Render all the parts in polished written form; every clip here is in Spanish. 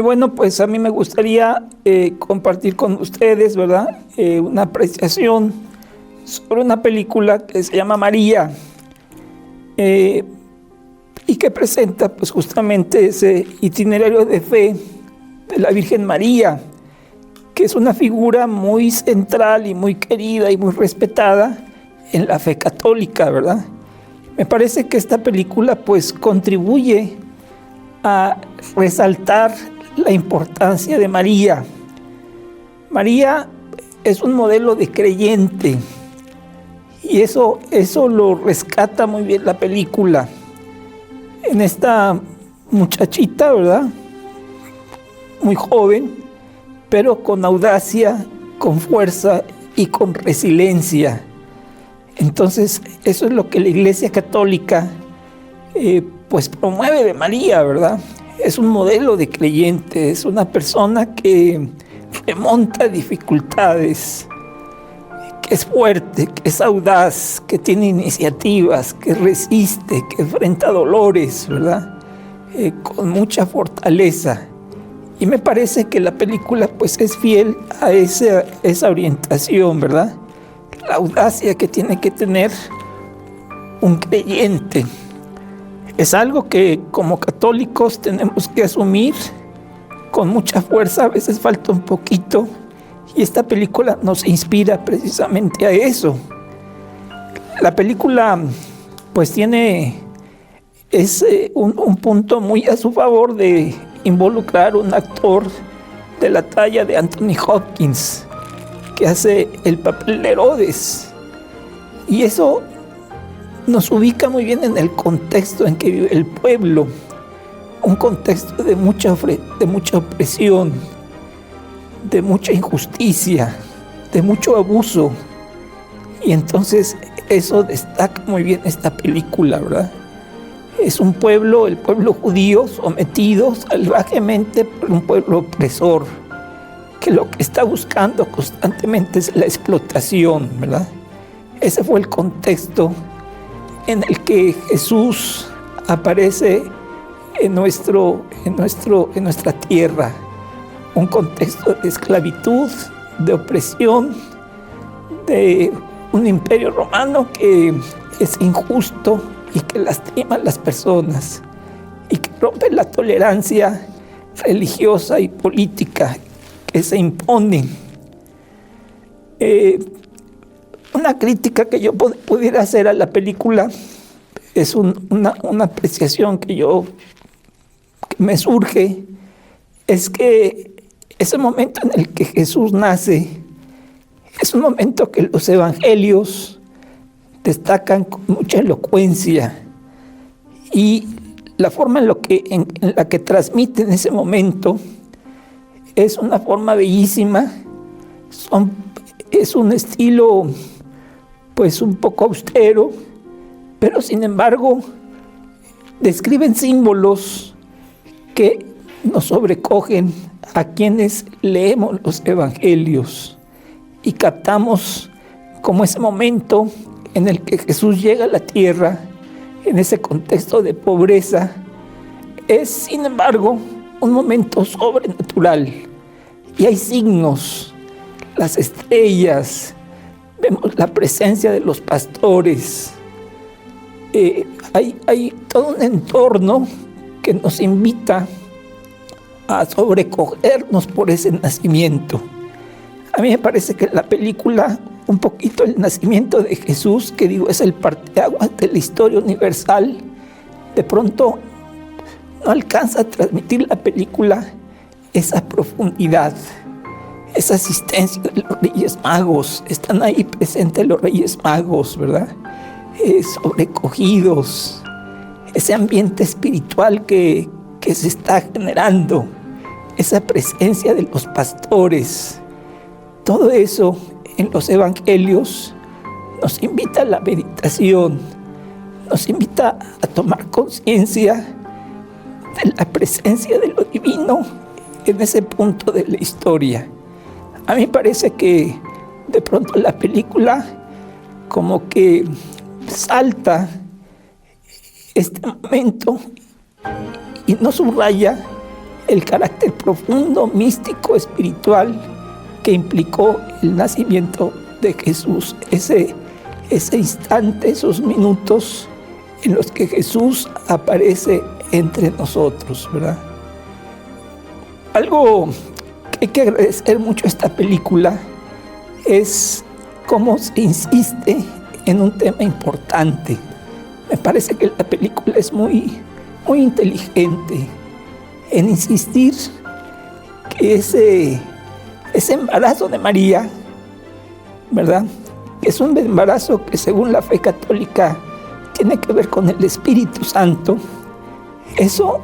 Bueno, pues a mí me gustaría compartir con ustedes, ¿verdad? Una apreciación sobre una película que se llama María eh, y que presenta pues justamente ese itinerario de fe de la Virgen María, que es una figura muy central y muy querida y muy respetada en la fe católica, ¿verdad? Me parece que esta película pues contribuye a resaltar la importancia de María. María es un modelo de creyente y eso lo rescata muy bien la película. En esta muchachita, ¿verdad? Muy joven, pero con audacia, con fuerza y con resiliencia. Entonces, eso es lo que la Iglesia Católica pues promueve de María, ¿verdad? Es un modelo de creyente, es una persona que remonta dificultades, que es fuerte, que es audaz, que tiene iniciativas, que resiste, que enfrenta dolores, ¿verdad? Con mucha fortaleza. Y me parece que la película pues es fiel a esa orientación, ¿verdad? La audacia que tiene que tener un creyente. Es algo que como católicos tenemos que asumir con mucha fuerza, a veces falta un poquito, y esta película nos inspira precisamente a eso. La película pues tiene un punto muy a su favor de involucrar un actor de la talla de Anthony Hopkins, que hace el papel de Herodes, y eso nos ubica muy bien en el contexto en que vive el pueblo, un contexto de mucha opresión, de mucha injusticia, de mucho abuso, y entonces eso destaca muy bien esta película, ¿verdad? Es un pueblo, el pueblo judío, sometido salvajemente por un pueblo opresor, que lo que está buscando constantemente es la explotación, ¿verdad? Ese fue el contexto en el que Jesús aparece en nuestra tierra, un contexto de esclavitud, de opresión, de un imperio romano que es injusto y que lastima a las personas y que rompe la tolerancia religiosa y política que se impone. Una crítica que yo pudiera hacer a la película es una apreciación que me surge, es que ese momento en el que Jesús nace es un momento que los evangelios destacan con mucha elocuencia, y la forma en la que transmiten ese momento es una forma bellísima. Es un estilo pues un poco austero, pero sin embargo describen símbolos que nos sobrecogen a quienes leemos los evangelios y captamos como ese momento en el que Jesús llega a la tierra, en ese contexto de pobreza, es sin embargo un momento sobrenatural, y hay signos, las estrellas, vemos la presencia de los pastores, hay todo un entorno que nos invita a sobrecogernos por ese nacimiento. A mí me parece que la película, un poquito el nacimiento de Jesús, que digo es el parteaguas de la historia universal, de pronto no alcanza a transmitir la película esa profundidad, esa asistencia de los Reyes Magos. Están ahí presentes los Reyes Magos, ¿verdad? Sobrecogidos, ese ambiente espiritual que se está generando, esa presencia de los pastores. Todo eso en los evangelios nos invita a la meditación, nos invita a tomar conciencia de la presencia de lo divino en ese punto de la historia. A mí me parece que de pronto la película como que salta este momento y no subraya el carácter profundo, místico, espiritual que implicó el nacimiento de Jesús, ese instante, esos minutos en los que Jesús aparece entre nosotros, ¿verdad? Algo que hay que agradecer mucho a esta película es cómo se insiste en un tema importante. Me parece que la película es muy inteligente en insistir que ese embarazo de María, ¿verdad?, es un embarazo que según la fe católica tiene que ver con el Espíritu Santo. Eso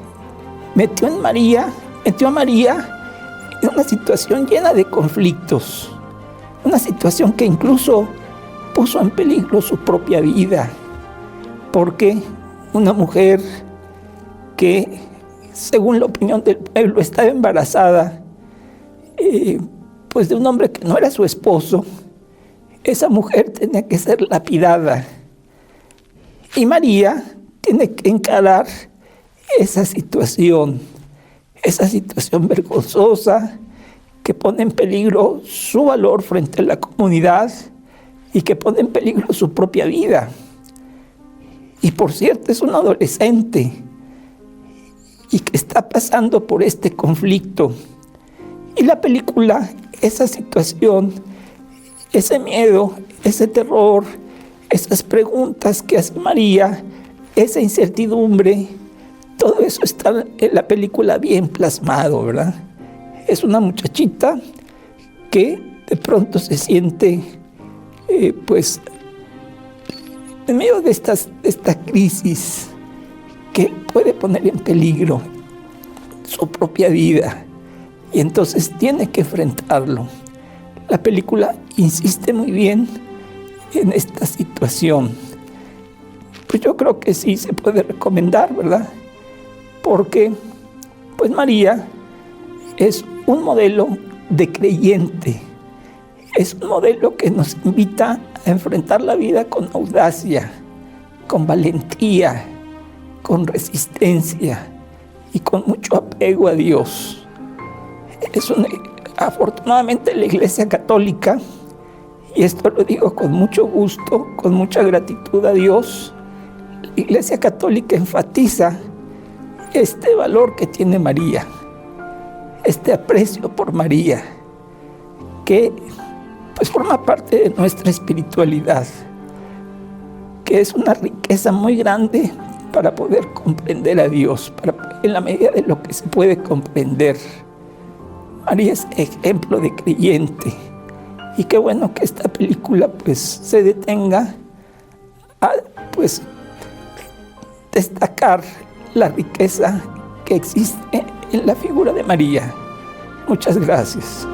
metió a María en una situación llena de conflictos, una situación que incluso puso en peligro su propia vida, porque una mujer que, según la opinión del pueblo, estaba embarazada, pues de un hombre que no era su esposo, esa mujer tenía que ser lapidada. Y María tiene que encarar esa situación vergonzosa que pone en peligro su valor frente a la comunidad y que pone en peligro su propia vida. Y por cierto, es un adolescente y que está pasando por este conflicto. Y la película, esa situación, ese miedo, ese terror, esas preguntas que hace María, esa incertidumbre, todo eso está en la película bien plasmado, ¿verdad? Es una muchachita que de pronto se siente, pues, en medio de esta crisis que puede poner en peligro su propia vida, y entonces tiene que enfrentarlo. La película insiste muy bien en esta situación. Pues yo creo que sí se puede recomendar, ¿verdad? Porque, pues María es un modelo de creyente, es un modelo que nos invita a enfrentar la vida con audacia, con valentía, con resistencia y con mucho apego a Dios. Afortunadamente la Iglesia Católica, y esto lo digo con mucho gusto, con mucha gratitud a Dios, la Iglesia Católica enfatiza este valor que tiene María, este aprecio por María, que pues forma parte de nuestra espiritualidad, que es una riqueza muy grande para poder comprender a Dios, en la medida de lo que se puede comprender. María es ejemplo de creyente, y qué bueno que esta película pues se detenga a pues destacar la riqueza que existe en la figura de María. Muchas gracias.